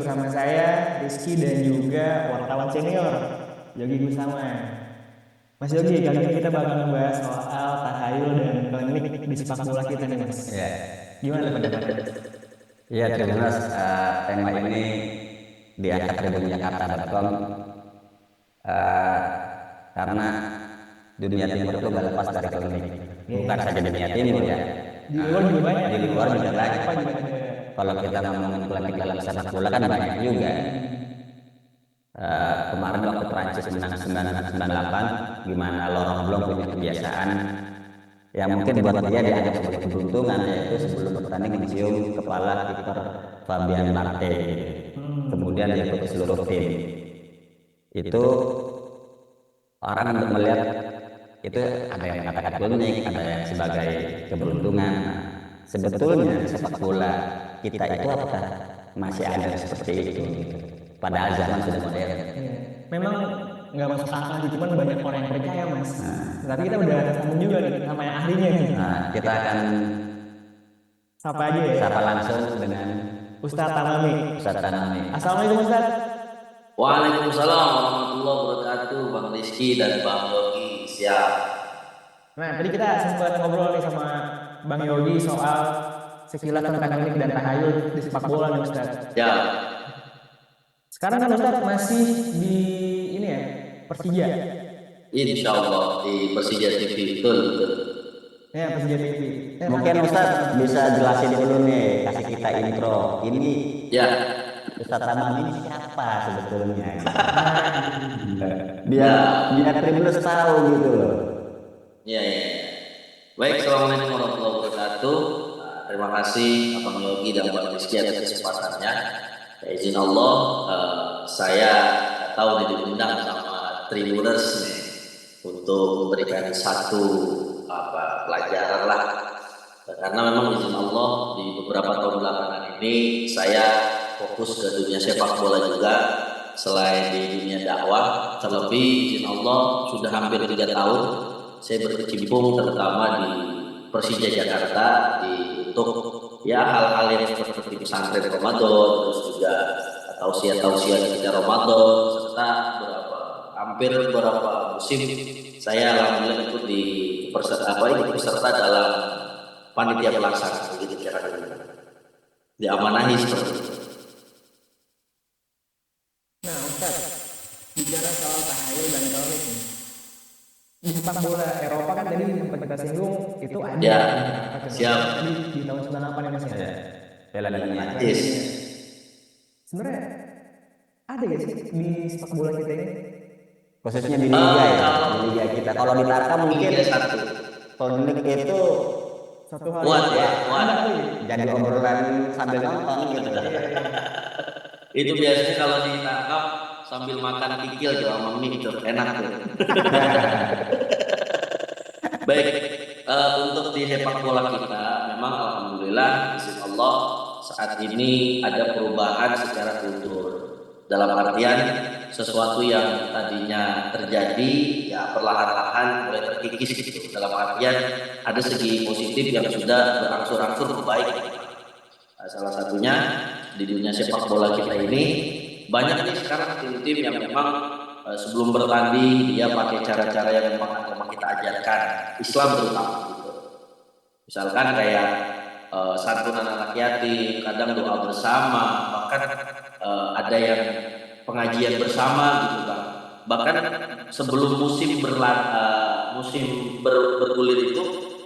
bersama saya Rizky dan juga wartawan senior Yogi Gusama. Mas Yogi, kali ini kita bakal membahas soal tahayul dan klinik di sepak bola kita nih Mas. Ya, Gimana pendapatnya? ya terima kasih. Tema ini diangkat dari Jakarta.com eh, karena dunia timur itu gak lepas dari klinik. Bukan saja dunia timur ya, Di luar juga banyak. di luar juga banyak. Apa juga ada. Kalau kita ngomongin klinik dalam sepak bola kan banyak juga. Kemarin waktu Prancis menang 998, gimana Laurent Blanc punya kebiasaan yang mungkin buat dia dianggap sebagai keberuntungan, yaitu sebelum bertanding mencium kepala kiper Fabien Barthez gitu. Kemudian dia ikut seluruh tim. Itu orang untuk melihat itu ada yang mengatakan klinik, ada yang sebagai keberuntungan. Sebetulnya di sepak bola kita itu apakah masih ada seperti itu gitu. Padahal zaman sudah modern. Iya. Memang nggak masuk akal sih, cuman banyak orang yang percaya Mas. Tapi kita udah tersambung juga nih sama yang ahlinya nih. Nah, kita akan Sapa aja ya. sapa langsung dengan Ustadz Tamami. Ustadz Tanami. Assalamualaikum Ustadz. Waalaikumsalam warahmatullahi wabarakatuh, Bang Rizky dan Bang Yogi. Siap. Nah, tadi kita sempat ngobrol nih sama Bang Yogi soal sekilas tentang klinik dan tahayul di sepak bola nih Ustadz. Ya, Sekarang kan Ustadz masih di ini ya, Persija. insya Allah di Persija TV betul betul. Ya, Persija TV. Mungkin Ustadz bisa jelasin dulu nih, kasih kita intro. Ini Ya, Ustadz Tanami ini siapa sebetulnya? Biar Tribuners tahu gitu loh. ya, ya. Baik, assalamualaikum warahmatullahi wabarakatuh. Terima kasih Abang Yogi dan Bang Rizky atas kesempatannya. Ya, izin Allah, saya tahu diundang sama Tribuners nih untuk memberikan satu pelajaran lah. Karena memang izin Allah di beberapa tahun belakangan ini saya fokus ke dunia sepak bola juga selain di dunia dakwah. Terlebih izin Allah sudah hampir 3 tahun saya berkecimpung terutama di Persija Jakarta untuk ya hal-hal yang seperti pesantren Ramadan, terus juga tausiah-tausiah ketika Ramadan, serta hampir beberapa musim saya alhamdulillah ikut ikut peserta dalam panitia pelaksana begitu kira-kira diamanahi seperti itu. Nah, Ustadz, bicara soal tahayul dan klinik nih. Di sepak bola Eropa kan tadi sempat kita singgung itu ada. Ya, Apa tuh? siap. Tadi di tahun 98 ya Mas ya. Piala Dunia. Yes. Sebenarnya ada ya sih di sepak bola kita ini? Khususnya di liga ya, di liga kita. Kalau di Tarka mungkin Liga 1 kalau di liga itu Satu hal kuat yang ya, kuat. ada kali. jadi obrolan sambil nonton gitu. Itu biasanya kalau ditangkap sambil makan kikil juga sama mie itu enak tuh. Baik, untuk di sepak bola kita memang alhamdulillah izin Allah saat ini ada perubahan secara kultur. Dalam artian sesuatu yang tadinya terjadi ya perlahan-lahan mulai terkikis gitu. Dalam artian ada segi positif yang sudah berangsur-angsur membaik. Salah satunya di dunia sepak bola kita ini banyak nih sekarang tim-tim yang memang sebelum bertanding dia pakai cara-cara yang memang agama kita ajarkan, Islam terutama gitu. Misalkan kayak santunan anak yatim, kadang doa bersama, bahkan ada yang pengajian bersama gitu Bang. Bahkan sebelum musim bergulir itu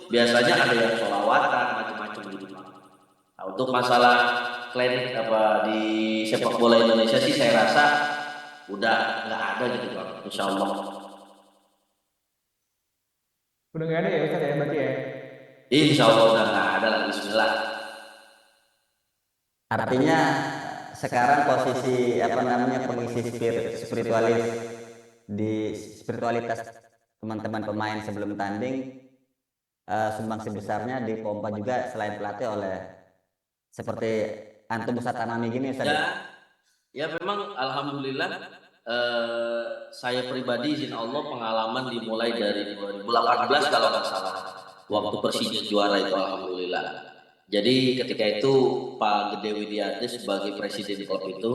biasanya ada yang sholawatan macam-macam gitu Bang. Nah, untuk masalah klinik di sepak bola Indonesia sih saya rasa udah nggak ada gitu Bang, insya Allah. Udah nggak ada ya Ustadz ya berarti ya? Insya Allah udah nggak ada lah, Bismillah. Artinya sekarang posisi apa namanya pengisi spiritualitas teman-teman pemain sebelum tanding sumbangsi besarnya dipompa juga selain pelatih oleh seperti antum Ustadz Tanami gini Ustadz. Ya memang alhamdulillah saya pribadi izin Allah pengalaman dimulai dari 2018 kalau nggak salah waktu Persija juara itu alhamdulillah. Jadi ketika itu Pak Gede Widiante sebagai presiden klub itu,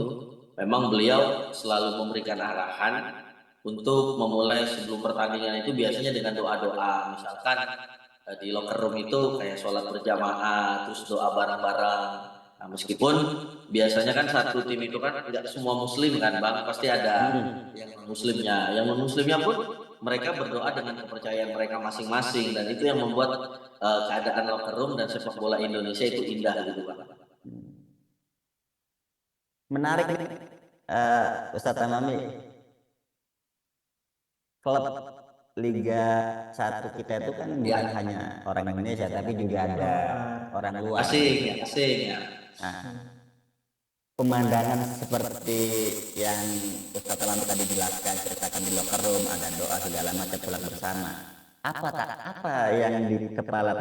memang beliau selalu memberikan arahan untuk memulai sebelum pertandingan itu biasanya dengan doa-doa. Misalkan di locker room itu kayak sholat berjamaah, terus doa bareng-bareng. Nah, meskipun biasanya kan satu tim itu kan tidak semua muslim kan Bang, pasti ada yang non-muslimnya. Yang non-muslimnya pun mereka berdoa dengan kepercayaan mereka masing-masing, dan itu yang membuat keadaan locker room dan sepak bola Indonesia itu indah gitu Bang. Menarik nih, Ustadz Tamami, klub Liga 1 kita itu kan bukan hanya orang Indonesia, tapi juga ada orang luar. Asing ya. Nah, pemandangan seperti yang Ustadz Tamami tadi jelaskan, ceritakan di locker room, ada doa segala macam pulang bersama. Apa yang di kepala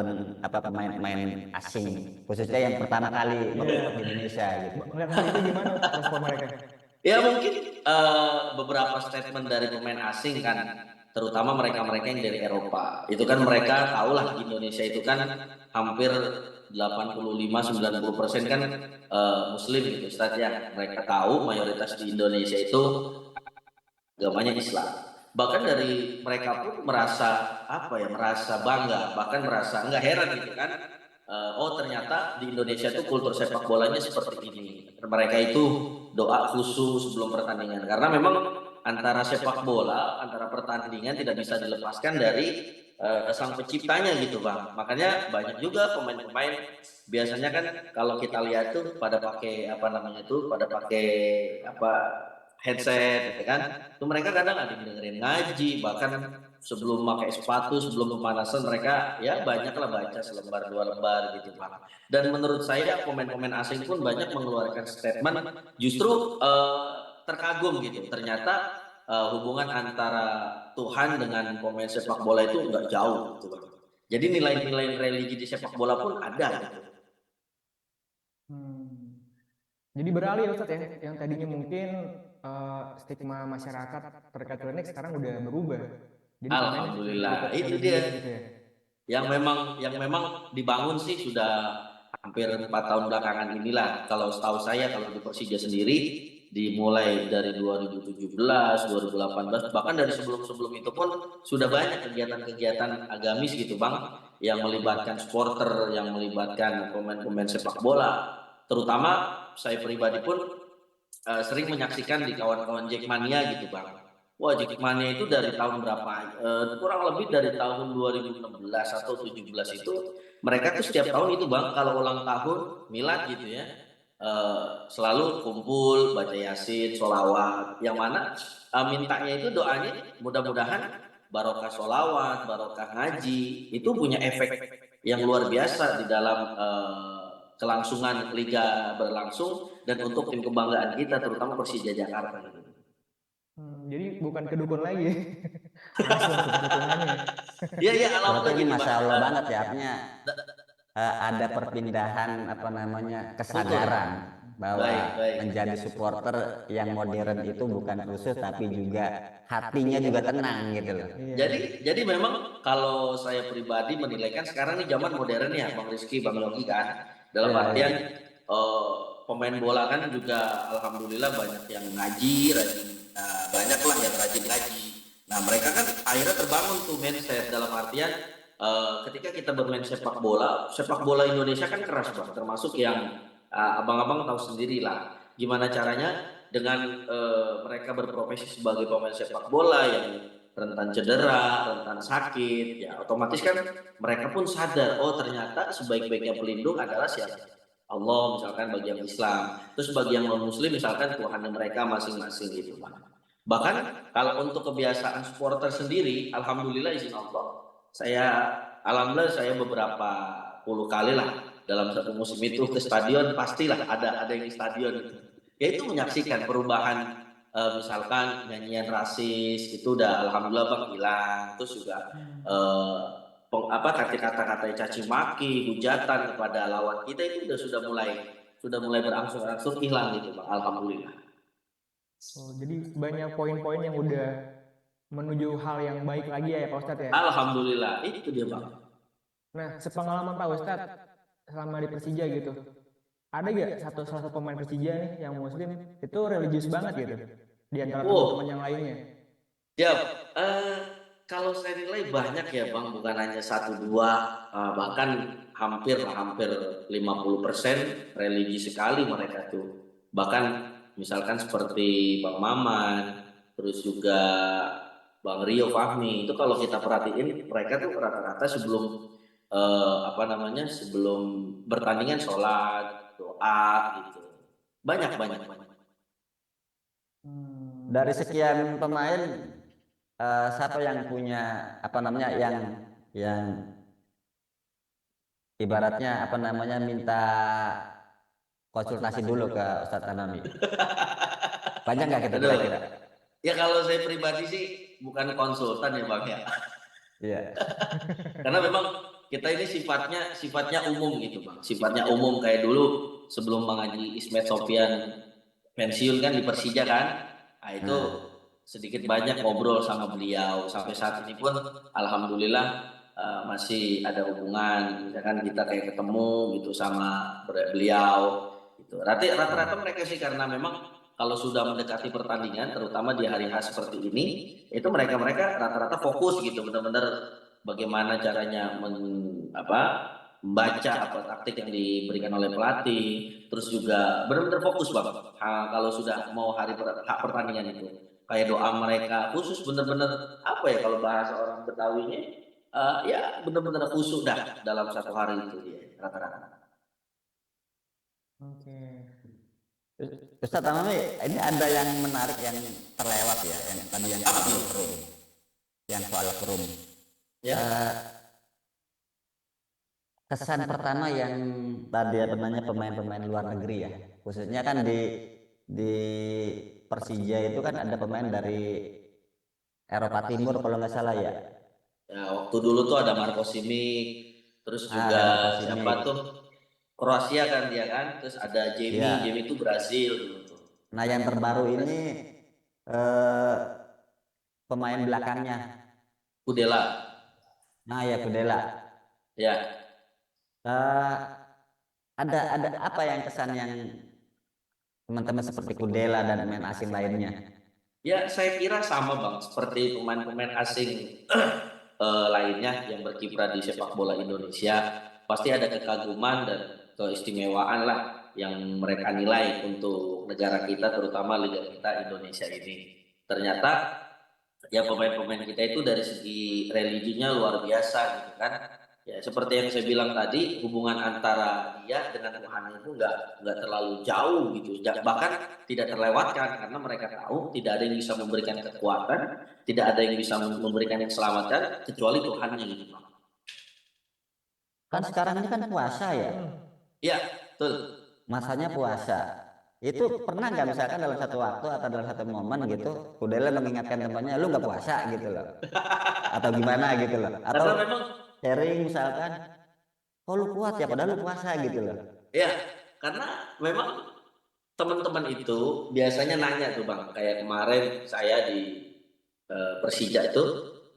pemain-pemain asing, khususnya yang pertama kali bermain di Indonesia gitu. Melihat hal itu gimana respon mereka? Ya mungkin beberapa statement dari pemain asing kan, terutama mereka-mereka yang dari Eropa. Itu kan mereka tahulah di Indonesia itu kan hampir 85-90% kan Muslim gitu Ustaz ya. Mereka tahu mayoritas di Indonesia itu agamanya Islam. Bahkan dari mereka pun merasa merasa bangga, bahkan merasa nggak heran gitu kan. Oh ternyata di Indonesia itu kultur sepak bolanya seperti ini. Mereka itu doa khusus sebelum pertandingan, karena memang antara sepak bola, antara pertandingan tidak bisa dilepaskan dari sang penciptanya gitu Bang. Makanya banyak juga pemain-pemain biasanya kan kalau kita lihat tuh pada pakai headset, ya kan? Itu mereka kadang ada yang dengerin ngaji, bahkan sebelum pakai sepatu, sebelum pemanasan mereka ya banyaklah baca selembar dua lembar gitu Pak. Dan menurut saya pemain-pemain asing pun banyak mengeluarkan statement justru terkagum gitu. Ternyata hubungan antara Tuhan dengan pemain sepak bola itu nggak jauh gitu Pak. Jadi nilai-nilai religi di sepak bola pun ada gitu. Jadi beralih ya Ustadz ya, yang tadinya mungkin stigma masyarakat terkait klinik sekarang udah berubah. Jadi pemainnya Alhamdulillah, ikut itu dia. religius gitu ya. Yang memang dibangun sih sudah hampir 4 tahun belakangan inilah. Kalau setahu saya kalau di Persija sendiri dimulai dari 2017, 2018, bahkan dari sebelum-sebelum itu pun sudah banyak kegiatan-kegiatan agamis gitu Bang, yang melibatkan supporter, yang melibatkan pemain-pemain sepak bola. Terutama saya pribadi pun sering menyaksikan di kawan-kawan Jackmania gitu Bang. Wah, Jackmania itu dari tahun berapa? Kurang lebih dari tahun 2016 atau 17 itu mereka tuh setiap tahun itu Bang, kalau ulang tahun milad gitu ya, selalu kumpul baca yasin, sholawat, yang mana mintanya itu doanya mudah-mudahan barokah sholawat, barokah ngaji itu punya efek yang luar biasa di dalam kelangsungan liga berlangsung dan untuk tim kebanggaan kita terutama Persija Jakarta gitu. Jadi bukan kedukun lagi, langsung ke dukungannya. Iya iya Berarti alhamdulillah ini gini masya Bang. Allah banget ya, artinya ada perpindahan kesadaran bahwa Baik baik. menjadi supporter yang modern itu bukan khusus tapi juga hatinya juga tenang gitu loh. Iya. Jadi memang kalau saya pribadi menilai kan sekarang ini zaman modern ya Bang Rizky, Bang Yogi kan. Dalam Iya, artian pemain bola kan juga alhamdulillah banyak yang ngaji, rajin, banyak lah yang rajin ngaji. Nah mereka kan akhirnya terbangun tuh mindset dalam artian ketika kita bermain sepak bola Indonesia kan keras Bang, termasuk yang abang-abang tahu sendiri lah gimana caranya dengan mereka berprofesi sebagai pemain sepak bola yang rentan cedera, rentan sakit, ya otomatis kan mereka pun sadar, oh ternyata sebaik-baiknya pelindung adalah siapa? Allah misalkan bagi yang Islam, terus bagi yang non-Muslim misalkan Tuhannya mereka masing-masing gitu Pak. Bahkan kalau untuk kebiasaan supporter sendiri, alhamdulillah izin Allah, alhamdulillah saya beberapa puluh kali lah dalam satu musim itu ke stadion, pastilah ada yang di stadion itu. Yaitu menyaksikan perubahan misalkan nyanyian rasis itu udah alhamdulillah Bang hilang, terus juga eh, kata-kata caci maki, hujatan kepada lawan kita itu sudah mulai berangsur-angsur hilang gitu Bang, alhamdulillah. Jadi banyak poin-poin yang udah menuju hal yang baik lagi ya Pak Ustadz ya. Alhamdulillah itu dia Bang. Nah, sepengalaman Pak Ustadz, selama di Persija gitu. Ada gak salah satu pemain Persija nih yang muslim itu religius banget gitu di antara teman-teman Wow, yang lainnya? siap. Eh, kalau saya nilai banyak ya Bang, bukan hanya satu dua, bahkan hampir 50% religi sekali mereka tuh. Bahkan misalkan seperti Bang Maman, terus juga Bang Rio Fahmi, itu kalau kita perhatiin mereka tuh rata-rata sebelum apa namanya, sebelum bertandingan sholat, doa gitu. Banyak. Dari sekian pemain, siapa yang punya apa namanya yang ibaratnya apa namanya minta konsultasi dulu ke Ustadz Tanami. Banyak nggak kita Aduh, kira-kira? ya kalau saya pribadi sih bukan konsultan ya Bang ya. Iya. Karena memang kita ini sifatnya umum gitu Bang. Sifatnya umum kayak dulu sebelum Bang Haji Ismet Sofyan pensiun kan di Persija kan. Nah itu Nah, sedikit banyak ngobrol sama beliau. Sampai saat ini pun alhamdulillah masih ada hubungan. Misalkan kita kayak ketemu gitu sama beliau gitu. Rata-rata mereka sih karena memang kalau sudah mendekati pertandingan terutama di hari H seperti ini itu mereka rata-rata fokus gitu benar-benar bagaimana caranya membaca apa taktik yang diberikan oleh pelatih, terus juga benar-benar fokus bang. Kalau sudah mau hak pertandingan itu, kayak doa mereka khusus benar-benar apa ya kalau bahasa orang Betawinya, ya benar-benar khusyuk dah dalam satu hari itu dia rata-rata. Oke. Ustadz Tanami, ini ada yang menarik yang terlewat ya, yang tadi yang Apa soal tuh? krum, yang soal krum. Ya, Eh, Kesan pertama yang tadi apa namanya pemain-pemain luar negeri ya, khususnya kan di Persija itu kan ada pemain dari Eropa Timur kalau nggak salah ya. ya waktu dulu tuh ada Marco Simic, terus Ah, juga ada Marco siapa Simic. tuh Kroasia kan dia kan, terus ada Jamie Ya. itu Brasil dulu tuh. Nah, yang terbaru ini eh, pemain belakangnya. Kudela, Nah, ya Kudela. ya. Eh, ada apa yang kesan yang teman-teman seperti Kudela dan pemain asing lainnya? Ya, saya kira sama Bang, seperti pemain-pemain asing lainnya yang berkiprah di sepak bola Indonesia, pasti ada kekaguman dan keistimewaan lah yang mereka nilai untuk negara kita, terutama liga kita Indonesia ini. Ternyata ya pemain-pemain kita itu dari segi religinya luar biasa gitu kan. Ya seperti yang saya bilang tadi, hubungan antara dia dengan Tuhan itu nggak terlalu jauh gitu. Bahkan tidak terlewatkan karena mereka tahu tidak ada yang bisa memberikan kekuatan, tidak ada yang bisa memberikan keselamatan kecuali Tuhannya gitu. Kan sekarang ini kan puasa ya, Iya, betul. masanya puasa. Itu pernah nggak misalkan dalam satu waktu atau dalam satu momen gitu, Kudela mengingatkan temannya, lu nggak puasa gitu loh, atau gimana gitu loh, atau Karena memang sharing misalkan, oh lu kuat ya padahal lu puasa gitu loh. ya, karena memang teman-teman itu biasanya nanya tuh Bang, kayak kemarin saya di Persija itu,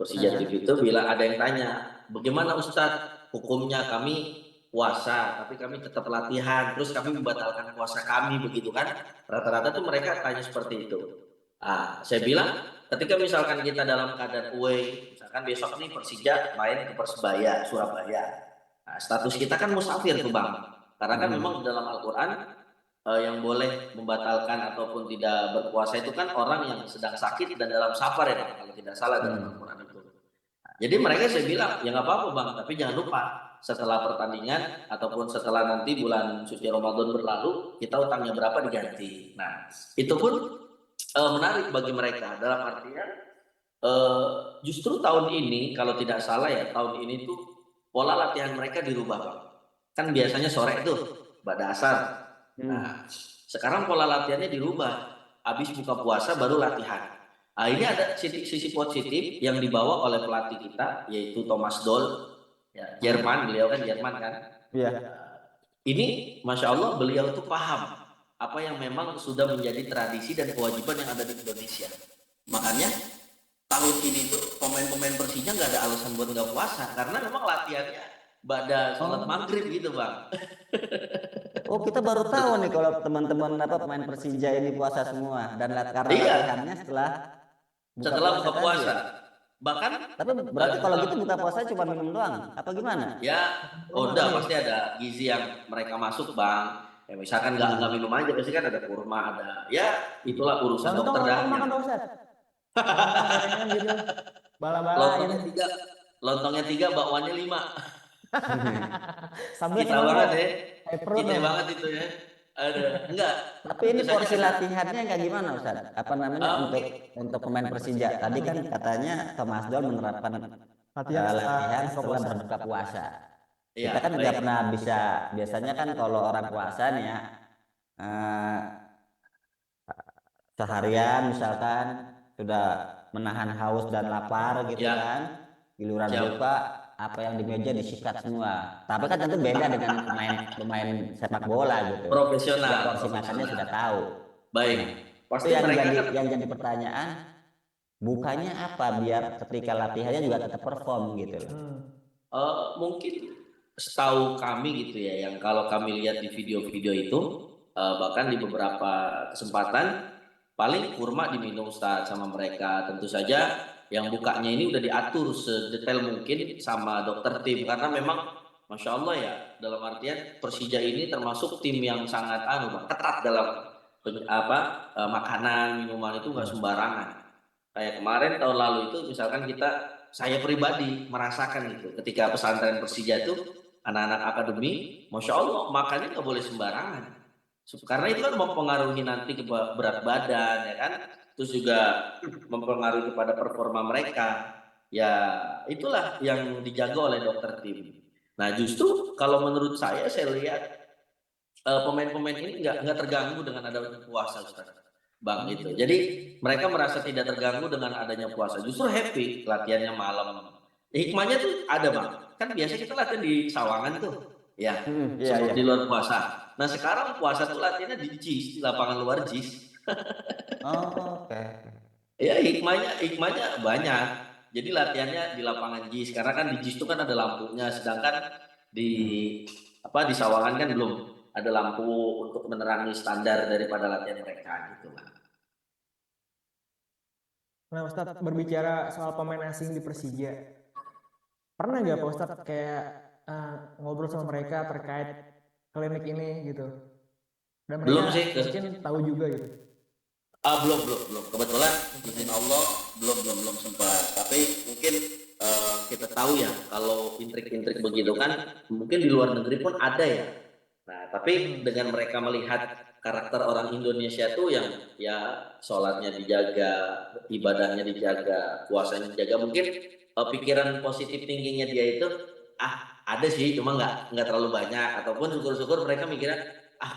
Persija TV Nah, itu bilang ada yang tanya, bagaimana Ustadz hukumnya kami puasa, tapi kami tetap latihan, terus kami membatalkan puasa kami begitu kan? Rata-rata tuh mereka tanya seperti itu. Ah, saya bilang, ketika misalkan kita dalam keadaan away, misalkan besok nih Persija main ke Persebaya, Surabaya. Nah, status kita kan musafir tuh Bang. Karena kan memang di dalam Al-Quran yang boleh membatalkan ataupun tidak berpuasa itu kan orang yang sedang sakit dan dalam safar ya Bang, kalau tidak salah dalam Al-Quran itu. Nah, jadi mereka saya bilang, ya nggak apa-apa Bang, tapi jangan lupa setelah pertandingan ataupun setelah nanti bulan suci Ramadan berlalu, kita utangnya berapa diganti. Nah, itu pun menarik bagi mereka dalam artian justru tahun ini kalau tidak salah ya tahun ini tuh pola latihan mereka dirubah Bang. Kan biasanya sore itu pada asar. Nah, sekarang pola latihannya dirubah. Habis buka puasa baru latihan. Nah, ini ada sisi positif yang dibawa oleh pelatih kita yaitu Thomas Doll, ya, Jerman, beliau kan Jerman kan. Iya. Ini Masya Allah beliau tuh paham apa yang memang sudah menjadi tradisi dan kewajiban yang ada di Indonesia. Makanya tahun ini tuh pemain-pemain Persija nggak ada alasan buat nggak puasa karena memang latihannya ba'da sholat Oh, maghrib gitu bang. oh kita baru tahu nih kalau teman-teman apa pemain Persija ini puasa semua dan karena Iya, latihannya setelah buka setelah puasa buka tadi ya. puasa. Bahkan Tapi berarti kalau buka gitu buka puasa cuma minum doang, apa gimana? ya, oh Kurma udah kali ya. pasti ada gizi yang mereka masuk bang. Ya misalkan nggak Hmm. minum aja, pasti kan ada kurma, ada ya itulah urusan Lontong, dokter lontong dah makan yang Pak Ustadz. Lontong, gorengan gitu. Bala-bala gitu. lontongnya tiga, lontongnya tiga, bakwannya lima. Sambil Kita banget semangkok. ya, Kayak perut kita dong. banget itu ya. Ada enggak? Tapi ini Tentu saja porsi ada. latihannya kayak gimana Ustaz? Apa namanya Mungkin untuk pemain Persija? Tadi kan katanya Thomas Doll menerapkan Latihan setelah latihan buka setelah puasa. berbuka puasa. Kita kan ya nggak baik. pernah bisa, biasanya kan kalau orang puasa nih ya, eh, seharian misalkan sudah menahan haus dan lapar gitu Ya, kan, giliran siap. buka apa yang di meja disikat semua. Tapi kan tentu beda dengan pemain pemain sepak bola gitu. Dia Profesional, porsi makannya profesional. sudah tahu. Baik. Nah, itu Pasti mereka kan yang jadi pertanyaan, bukannya apa biar ketika latihannya juga tetap perform gitu loh. Hmm. mungkin setahu kami gitu ya, yang kalau kami lihat di video-video itu, bahkan di beberapa kesempatan paling kurma diminum Ustadz sama mereka. Tentu saja yang bukanya ini udah diatur sedetail mungkin sama dokter tim, karena memang Masya Allah ya, dalam artian Persija ini termasuk tim yang sangat Bang, ketat dalam makanan minuman itu nggak sembarangan. Kayak kemarin tahun lalu itu misalkan saya pribadi merasakan itu ketika pesantren Persija itu anak-anak akademi, Masya Allah makannya nggak boleh sembarangan. Karena itu kan mempengaruhi nanti ke berat badan ya kan, terus juga mempengaruhi kepada performa mereka. Ya itulah yang dijaga oleh dokter tim. Nah justru kalau menurut saya lihat pemain-pemain ini nggak terganggu dengan adanya puasa Ustaz. Bang itu. Jadi mereka merasa tidak terganggu dengan adanya puasa. Justru happy latihannya malam. Hikmahnya tuh ada bang. Kan biasa kita latihan di sawangan tuh. Ya, Iya iya. seperti luar puasa. Nah sekarang puasa tuh latihannya di JIS, di lapangan luar JIS. Oh, oke. Ya hikmahnya banyak. Jadi latihannya di lapangan JIS. Karena kan di JIS itu kan ada lampunya. Sedangkan di di sawangan kan belum ada lampu untuk menerangi standar daripada latihan mereka gitu lah. Nah, Ustadz berbicara soal pemain asing di Persija, pernah nggak Pak Ustadz kayak ngobrol sama mereka terkait klinik ini gitu? Dan mereka Belum sih, mungkin tahu juga gitu. belum. Kebetulan izin Allah belum sempat. Tapi mungkin kita tahu ya kalau intrik-intrik begitu kan mungkin di luar negeri pun ada ya. Nah, tapi Hmm. dengan mereka melihat karakter orang Indonesia tuh yang ya sholatnya dijaga, ibadahnya dijaga, puasanya dijaga, mungkin pikiran positif tingginya dia itu ada sih, cuma nggak terlalu banyak, ataupun syukur-syukur mereka mikirnya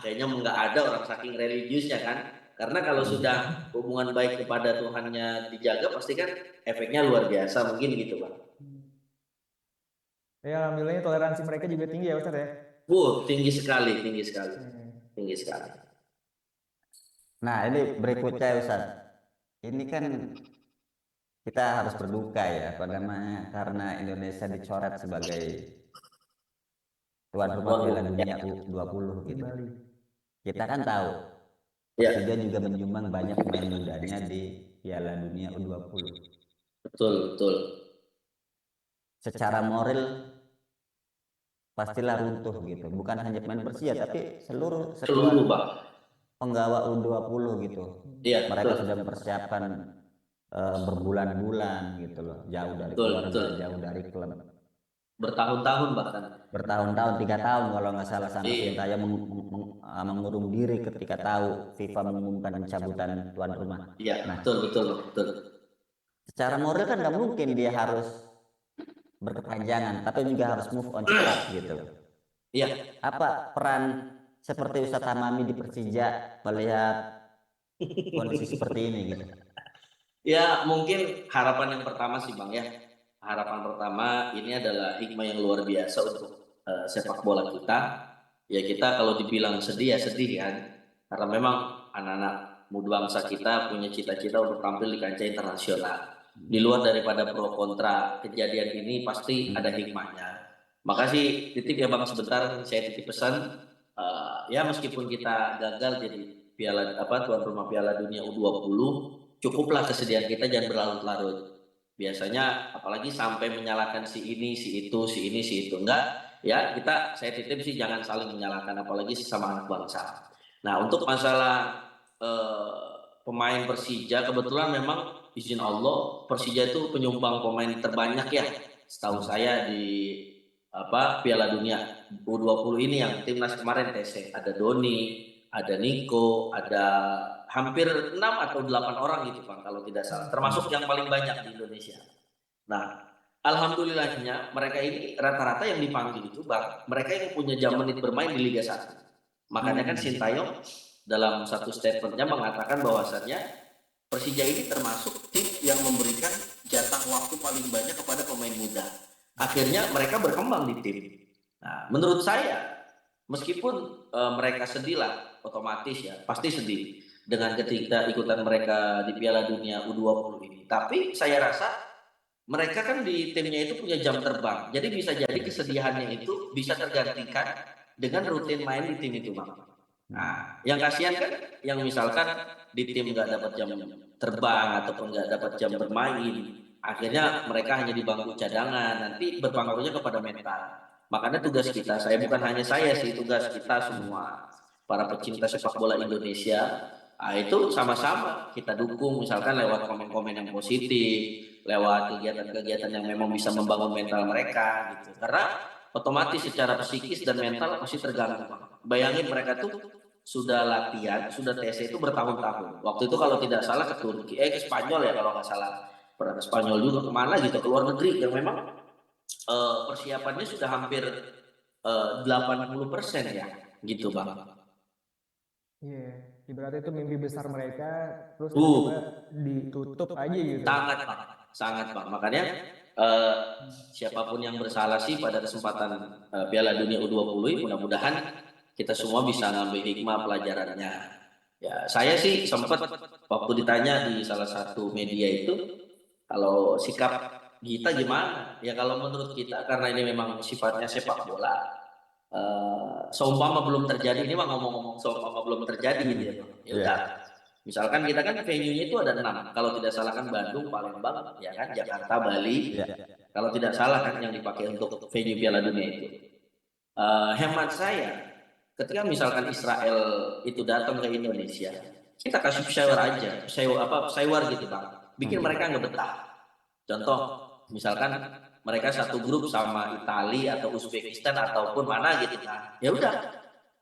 kayaknya nggak ada orang saking religiusnya kan. Karena kalau sudah hubungan baik kepada Tuhannya dijaga, pasti kan efeknya luar biasa mungkin gitu bang. Ya, alhamdulillah toleransi mereka juga tinggi ya Ustadz ya. Tinggi sekali, tinggi sekali, Hmm. tinggi sekali. Nah, ini berikutnya Ustaz. Ini kan kita harus berduka ya, apa namanya, karena Indonesia dicoret sebagai tuan rumah Piala Waduh, Dunia U20 Di gitu. Bali. Kita kan tahu Persija ya. juga menyumbang banyak pemain mudanya di Piala Dunia U20. Betul, betul. Secara moral pastilah runtuh gitu. Bukan hanya pemain Persija tapi seluruh sekuad Seluruh, Bang. penggawa U20 gitu. Iya, Mereka betul. sudah mempersiapkan berbulan-bulan gitu loh, jauh dari Betul, keluarga, betul. jauh dari klub. Bertahun-tahun bahkan. Bertahun-tahun, 3 tahun kalau nggak salah sampai Iya, Sintayong mengurung diri ketika tahu FIFA mengumumkan pencabutan tuan rumah. iya, Nah, betul, betul, betul. secara moral kan nggak mungkin dia harus berkepanjangan, tapi juga harus move on cepat gitu. Iya, Apa peran seperti Ustadz Hamami di Persija melihat kondisi seperti ini gitu? ya mungkin harapan yang pertama sih Bang ya. Harapan pertama ini adalah hikmah yang luar biasa untuk sepak bola kita. Ya kita kalau dibilang sedih ya sedih kan. Karena memang anak-anak muda bangsa kita punya cita-cita untuk tampil di kancah internasional. Di luar daripada pro kontra kejadian ini pasti ada hikmahnya. Makasih titip ya Bang sebentar saya titip pesan. Ya meskipun kita gagal jadi tuan rumah Piala Dunia U20, cukuplah kesedihan kita jangan berlarut-larut. Biasanya apalagi sampai menyalahkan si ini, si itu, si ini, si itu. Enggak, ya saya titip sih jangan saling menyalahkan apalagi sesama anak bangsa. Nah, untuk masalah pemain Persija kebetulan memang izin Allah Persija itu penyumbang pemain terbanyak ya setahu saya di Piala Dunia U20 ini yang timnas kemarin TC. Ada Doni, ada Niko, ada hampir 6 atau 8 orang gitu Bang kalau tidak salah. Termasuk yang paling banyak di Indonesia. Nah, alhamdulillahnya mereka ini rata-rata yang dipanggil itu Bang, mereka yang punya jam menit bermain di Liga 1. Makanya kan Sintayong dalam satu statementnya mengatakan bahwasannya Persija ini termasuk tim yang memberikan jatah waktu paling banyak kepada pemain muda. Akhirnya mereka berkembang di tim. Nah, menurut saya meskipun mereka sedih lah, otomatis ya pasti sedih dengan ketika ikutan mereka di Piala Dunia U20 ini. Tapi saya rasa mereka kan di timnya itu punya jam terbang. Jadi bisa jadi kesedihannya itu bisa tergantikan dengan rutin main di tim itu, Bang. Nah, yang kasihan kan yang misalkan di tim nggak dapat jam terbang ataupun nggak dapat jam bermain, akhirnya mereka hanya di bangku cadangan, nanti berpengaruhnya kepada mental. Makanya tugas kita, bukan hanya saya sih, tugas kita semua para pecinta sepak bola Indonesia, itu sama-sama kita dukung misalkan lewat komen-komen yang positif, lewat kegiatan-kegiatan yang memang bisa membangun mental mereka gitu. Karena otomatis secara psikis dan mental pasti terganggu. Bayangin mereka tuh sudah latihan, sudah TC itu bertahun-tahun. Waktu itu kalau tidak salah ke Turki, ke Spanyol ya kalau nggak salah. Pernah ke Spanyol juga kemana gitu, ke luar negeri yang memang persiapannya sudah hampir 80% ya, gitu Bang. Iya, ibaratnya itu mimpi besar mereka, terus tiba-tiba ditutup aja gitu. Sangat Bang, sangat Bang. Makanya eh, siapapun yang bersalah sih pada kesempatan Piala Dunia U20 mudah-mudahan kita semua bisa ngambil hikmah pelajarannya. Ya, saya sih sempat waktu ditanya di salah satu media itu kalau sikap kita gimana? Ya kalau menurut kita karena ini memang sifatnya sepak bola, seumpama belum terjadi ini mah ngomong-ngomong seumpama belum terjadi gitu ya. Ya udah. Misalkan kita kan venue-nya itu ada 6. Kalau tidak salah kan Bandung, Palembang, ya kan Jakarta, Bali. Kalau tidak salah kan yang dipakai untuk venue Piala Dunia itu. Hemat saya, ketika misalkan Israel itu datang ke Indonesia, kita kasih sewa aja, sewa gitu Bang. Bikin mereka nggak betah. Contoh, misalkan mereka satu grup sama Italia atau Uzbekistan ataupun mana gitu kan. Ya udah,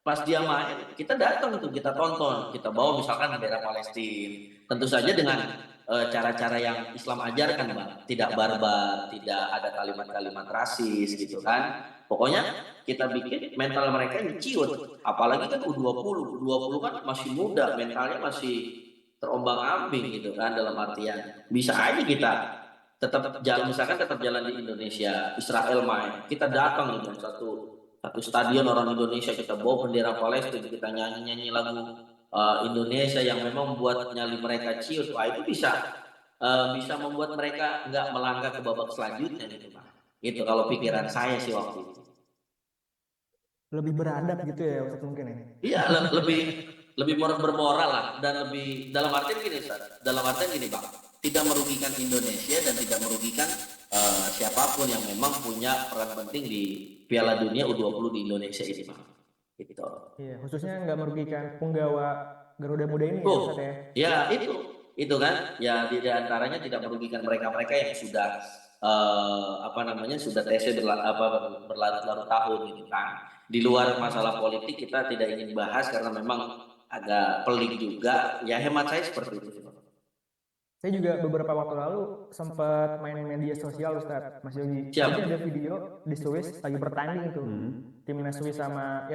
pas dia main kita datang tuh kita tonton, kita bawa misalkan bendera Palestina. Tentu saja dengan cara-cara yang Islam ajarkan Bang, tidak barbar, tidak ada kalimat-kalimat rasis gitu kan. Pokoknya kita bikin mental mereka yang ciut. Apalagi kan U20 kan masih muda, mentalnya masih terombang-ambing gitu kan, dalam artian bisa aja kita tetap jalan, misalkan tetap jalan di Indonesia, Israel main, kita datang dengan satu stadion orang Indonesia, kita bawa bendera Palestina, kita nyanyi-nyanyi lagu Indonesia yang memang membuat nyali mereka ciut. Wah, itu bisa membuat mereka nggak melangkah ke babak selanjutnya gitu Pak. Itu kalau pikiran saya sih waktu itu. Lebih beradab gitu ya Ustaz mungkin ya. Iya, lebih bermoral lah dan lebih dalam artian gini, Ustaz. Dalam artian gini, Bang. Tidak merugikan Indonesia dan tidak merugikan siapapun yang memang punya peran penting di Piala Dunia U20 di Indonesia ini, Bang. Gitu. Iya, khususnya nggak merugikan penggawa Garuda Muda ini ya Ustaz ya. Ya itu kan ya di antaranya tidak merugikan mereka-mereka yang sudah sudah TC berlarut-larut tahun gitu kan. Di luar masalah politik kita tidak ingin bahas karena memang agak pelik juga. Ya hemat saya seperti itu sih, Bang. Saya juga beberapa waktu lalu sempat main media sosial Ustaz, Mas Yogi. Siap. Jadi ada video di Swiss lagi bertanding tuh. Timnas Swiss sama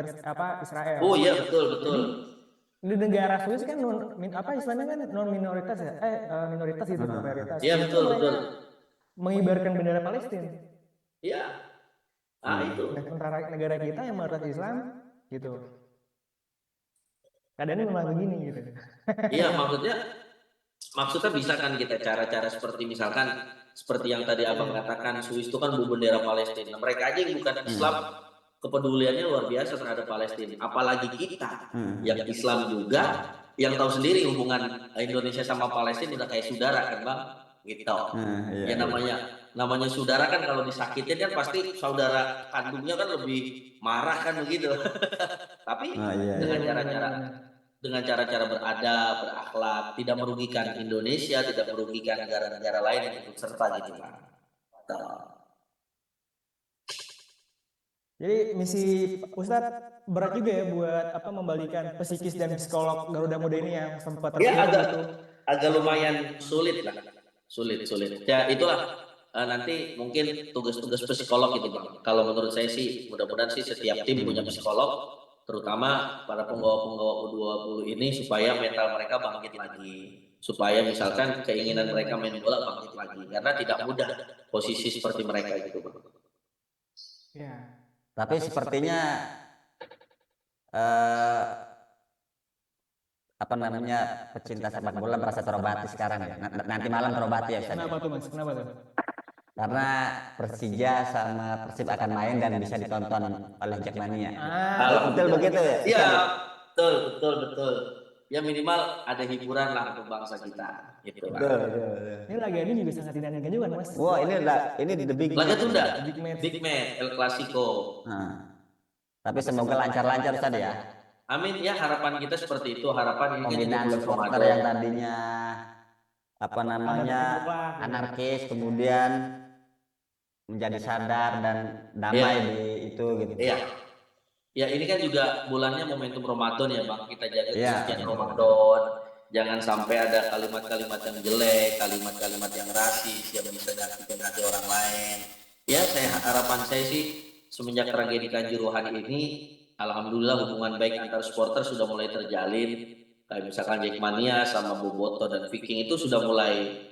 Israel. Oh iya betul. Di negara Swiss kan istilahnya kan non minoritas ya. Minoritas gitu, mayoritas. Iya betul. Mengibarkan bendera Palestina. Iya. Itu. Sementara negara kita yang mayoritas Islam gitu. Keadaannya memang begini gitu. Iya maksudnya bisa kan kita cara-cara seperti misalkan seperti yang tadi abang katakan, Swiss itu kan berbendera Palestina. Mereka aja yang bukan Islam kepeduliannya luar biasa terhadap Palestina. Apalagi kita yang Islam juga, yang tahu sendiri hubungan Indonesia sama Palestina udah kayak saudara kan bang, gitu. Iya, Ya namanya saudara kan kalau disakitin kan pasti saudara kandungnya kan lebih marah kan begitu. Tapi iya. dengan cara-cara beradab, berakhlak, tidak merugikan Indonesia, tidak merugikan negara-negara lain yang ikut serta gitu bang. Jadi misi Ustadz berat juga ya buat apa membalikan psikis dan psikolog Garuda Muda ini yang sempat Ya terpuruk gitu. agak lumayan sulit lah, sulit. Ya itulah nanti mungkin tugas-tugas psikolog itu bang. Kalau menurut saya sih, mudah-mudahan sih setiap tim punya psikolog, terutama para penggawa-penggawa U20 ini supaya mental mereka bangkit lagi, supaya misalkan keinginan mereka main bola bangkit lagi, karena tidak mudah posisi seperti mereka gitu bang. Ya. Tapi sepertinya eh, apa namanya pecinta sepak bola merasa terobati sekarang ya. Nanti malam terobati ya Ustaz. Kenapa tuh Mas? Kenapa tuh? Karena Persija sama Persib akan main dan bisa ditonton oleh Jackmania. Betul begitu ya? Iya, betul. Ya minimal ada hiburan lah untuk bangsa kita, gitu lah. Betul. Ini laga ini juga sangat dinantikan juga Mas. Wah, ini the big Laga match. tunda, Big match. El Clasico. Tapi semoga lancar-lancar tadi ya. Amin ya, harapan kita seperti itu. Harapan ini kan Pembinaan bulan supporter Ramadan. yang tadinya apa namanya anarkis kemudian menjadi sadar dan damai di itu gitu. Iya. Ya ini kan juga bulannya momentum Ramadan ya bang. Kita jaga Iya. kesucian Ramadan. Jangan sampai ada kalimat-kalimat yang jelek, kalimat-kalimat yang rasis yang bisa nyakitin hati orang lain. Ya harapan saya sih semenjak tragedi Kanjuruhan ini, alhamdulillah hubungan baik antar supporter sudah mulai terjalin. Kayak misalkan Jackmania sama Boboto dan Viking itu sudah mulai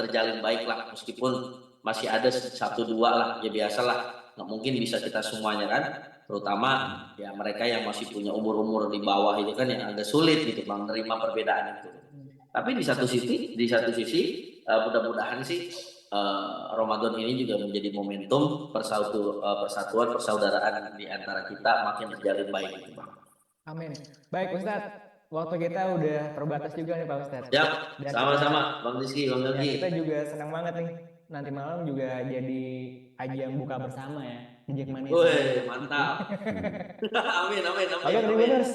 terjalin baik lah, meskipun masih ada satu dua lah, ya biasalah, nggak mungkin bisa kita semuanya kan, terutama ya mereka yang masih punya umur-umur di bawah itu kan yang agak sulit gitu bang menerima perbedaan itu. Tapi di satu sisi mudah-mudahan sih Ramadan ini juga menjadi momentum persatuan persaudaraan di antara kita makin terjalin baik gitu bang. Amin. Baik Ustadz, waktu kita udah terbatas juga nih Pak Ustadz. Ya, sama-sama Bang Rizky, Bang Yogi. Kita juga senang banget nih. Nanti malam juga jadi ajang buka bersama ya. Jackmania. Wih, mantap. Amin. Oke, Tribuners.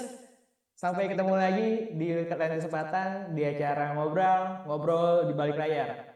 Sampai ketemu lagi di lain kesempatan di acara ngobrol di balik layar.